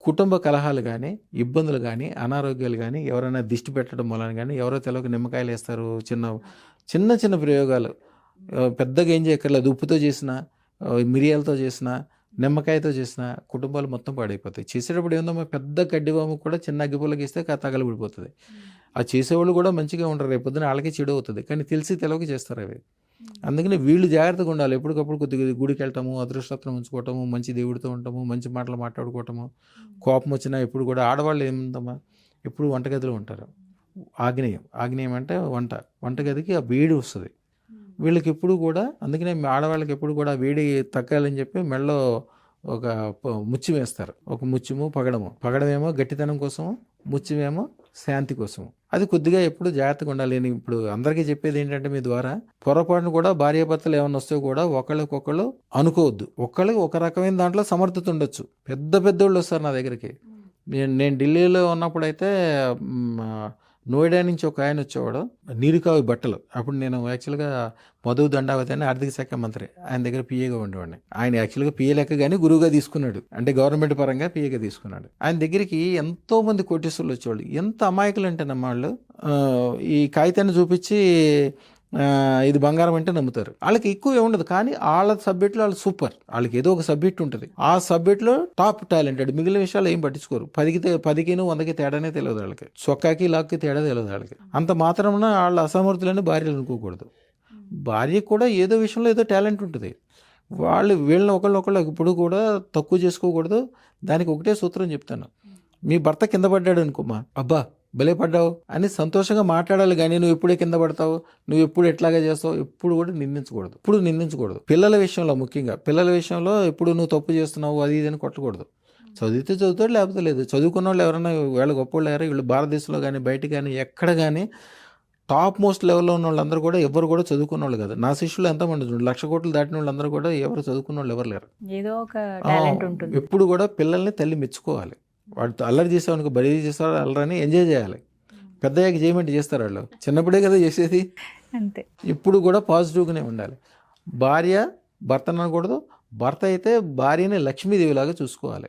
కుటుంబ కలహాలు కానీ, ఇబ్బందులు కానీ, అనారోగ్యాలు కానీ, ఎవరైనా దిష్టి పెట్టడం వలన కానీ, ఎవరో తెలవక నిమ్మకాయలు వేస్తారు. చిన్న చిన్న ప్రయోగాలు పెద్దగా ఏం చేయక్కర్లేదు. ఉప్పుతో చేసిన, మిరియాలతో చేసిన, నిమ్మకాయతో చేసిన కుటుంబాలు మొత్తం పాడైపోతాయి. చేసేటప్పుడు ఏందమ్మా, పెద్ద కడ్డివాము కూడా చిన్న అగ్గిపుల్లకి ఇస్తే తగలబడిపోతుంది. ఆ చేసేవాళ్ళు కూడా మంచిగా ఉండరు, రేపు పొద్దున వాళ్ళకి చెడు అవుతుంది. కానీ తెలిసి తెలవక చేస్తారు అవి. అందుకని వీళ్ళు జాగ్రత్తగా ఉండాలి. ఎప్పటికప్పుడు కొద్దిగా గుడికి వెళ్ళటము, అదృష్టత్వం ఉంచుకోవటము, మంచి దేవుడితో ఉండటము, మంచి మాటలు మాట్లాడుకోవటము. కోపం వచ్చినా ఎప్పుడు కూడా ఆడవాళ్ళు ఏముందమ్మా, ఎప్పుడు వంటగదిలో ఉంటారు. ఆగ్నేయం అంటే వంటగదికి ఆ వేడి వస్తుంది వీళ్ళకి ఎప్పుడు కూడా. అందుకనే ఆడవాళ్ళకి ఎప్పుడు కూడా వేడి తగ్గాలని చెప్పి మెడలో ఒక ముత్యం వేస్తారు. ఒక ముత్యము, పగడమేమో గట్టితనం కోసం, ముత్యమేమో శాంతి కోసం. అది కొద్దిగా ఎప్పుడు జాగ్రత్తగా ఉండాలి. నేను ఇప్పుడు అందరికీ చెప్పేది ఏంటంటే, మీ ద్వారా పొరపాటును కూడా భార్యాభర్తలు ఏమన్నా వస్తే కూడా ఒకళ్ళకొకళ్ళు అనుకోవద్దు. ఒకళ్ళకి ఒక రకమైన దాంట్లో సమర్థత ఉండొచ్చు. పెద్దోళ్ళు వస్తారు నా దగ్గరికి. నేను ఢిల్లీలో ఉన్నప్పుడైతే నోయిడా నుంచి ఒక ఆయన వచ్చేవాడు, నీరుకావి బట్టలు. అప్పుడు నేను యాక్చువల్గా మధు దండావతి అని ఆర్థిక శాఖ మంత్రి, ఆయన దగ్గర పిఏగా ఉండేవాడిని. ఆయన యాక్చువల్గా పిఏ లెక్క కానీ గురువుగా తీసుకున్నాడు, అంటే గవర్నమెంట్ పరంగా పిఏగా తీసుకున్నాడు. ఆయన దగ్గరికి ఎంతో మంది కోటీశ్వరులు వచ్చేవాళ్ళు. ఎంత అమాయకులు అంటే వాళ్ళు ఈ కాగితాన్ని చూపించి ఇది బంగారం అంటే నమ్ముతారు. వాళ్ళకి ఎక్కువ ఏముండదు, కానీ వాళ్ళ సబ్జెక్ట్లో వాళ్ళు సూపర్. వాళ్ళకి ఏదో ఒక సబ్జెక్ట్ ఉంటుంది, ఆ సబ్జెక్ట్లో టాప్ టాలెంటెడ్. మిగిలిన విషయాలు ఏం పట్టించుకోరు. 10కి 100కి తేడానే తెలియదు వాళ్ళకి. చొక్కాకి లాక్కి తేడా తెలియదు వాళ్ళకి. అంత మాత్రమున వాళ్ళ అసమర్థులని భార్యలు అనుకోకూడదు. భార్యకు కూడా ఏదో విషయంలో ఏదో టాలెంట్ ఉంటుంది. వీళ్ళని ఒకళ్ళు ఇప్పుడు కూడా తక్కువ చేసుకోకూడదు. దానికి ఒకటే సూత్రం చెప్తాను. మీ భర్త కింద పడ్డాడు అనుకోమా, అబ్బా భలే పడ్డావు అని సంతోషంగా మాట్లాడాలి. కానీ నువ్వు ఎప్పుడే కింద పడతావు, నువ్వు ఎప్పుడు ఎట్లాగా చేస్తావు, ఎప్పుడు కూడా నిందించకూడదు. పిల్లల విషయంలో ముఖ్యంగా, పిల్లల విషయంలో ఎప్పుడు నువ్వు తప్పు చేస్తున్నావు అది ఇది అని కొట్టకూడదు. చదివితే చదువుతాడు, లేకపోతే లేదు. చదువుకున్న వాళ్ళు ఎవరైనా వీళ్ళ గొప్పవాళ్ళు ఎవరు, వీళ్ళు భారతదేశంలో కానీ బయట కానీ ఎక్కడ కానీ టాప్ మోస్ట్ లెవెల్లో ఉన్న వాళ్ళందరూ కూడా ఎవరు కూడా చదువుకున్న వాళ్ళు కాదు. నా శిష్యులు ఎంతమంది 1,00,000 కోట్లు దాటిన వాళ్ళందరూ కూడా ఎవరు చదువుకున్న వాళ్ళు ఎవరు లేరు. ఏదో ఒక టాలెంట్ ఉంటుంది. ఎప్పుడు కూడా పిల్లల్ని తల్లి మెచ్చుకోవాలి. వాడు అల్లరి చేసేవానికి బడి చేసేవాడు అల్లరని ఎంజాయ్ చేయాలి. పెద్దయ్యాక చేయమంటే చేస్తారు వాళ్ళు, చిన్నప్పుడే కదా చేసేది. అంతే. ఇప్పుడు కూడా పాజిటివ్గానే ఉండాలి. భార్య భర్తను అనకూడదు, భర్త అయితే భార్యని లక్ష్మీదేవిలాగా చూసుకోవాలి.